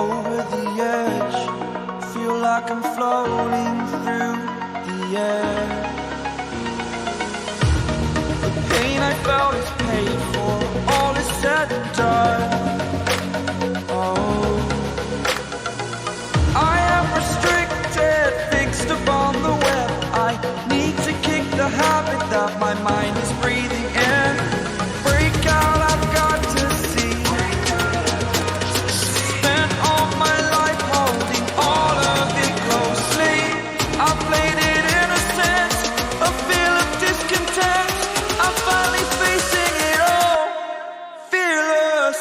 over the edge. Feel like I'm floating through the air. The pain I felt is paid for, all is said and done. Oh, I am restricted, fixed upon the web. I need to kick the habit that my mind is breathing in. Break out, I've got to see. Spent all my life holding all of it closely. I played it innocent, a feel of discontent. I'm finally facing it all, fearless.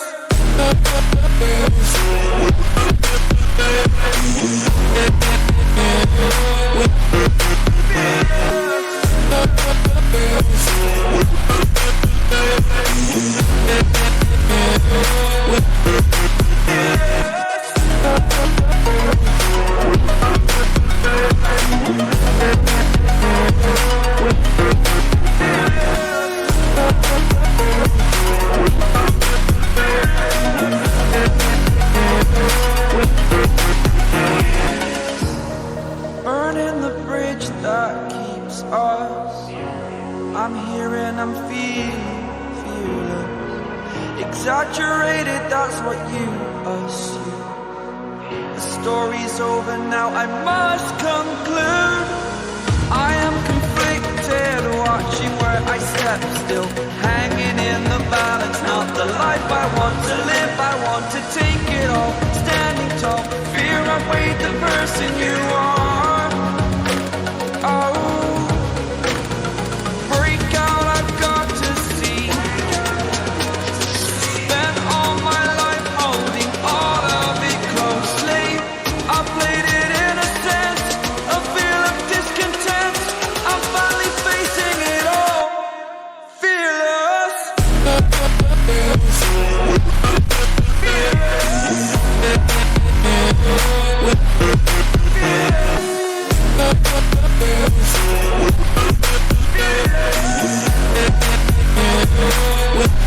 Burning the bridge that keeps us. I'm here and I'm feeling fearless. Exaggerated, that's what you assume. The story's over now, I must conclude. I am conflicted, watching where I step still, hanging in the balance. Not the life I want to live, I want to take it all. Standing tall, fear I've weighed the person you are. Oh, break out, I've got to see. Spent all my life holding all of it closely. I played it innocent, a feel of discontent. I'm finally facing it all, fearless. With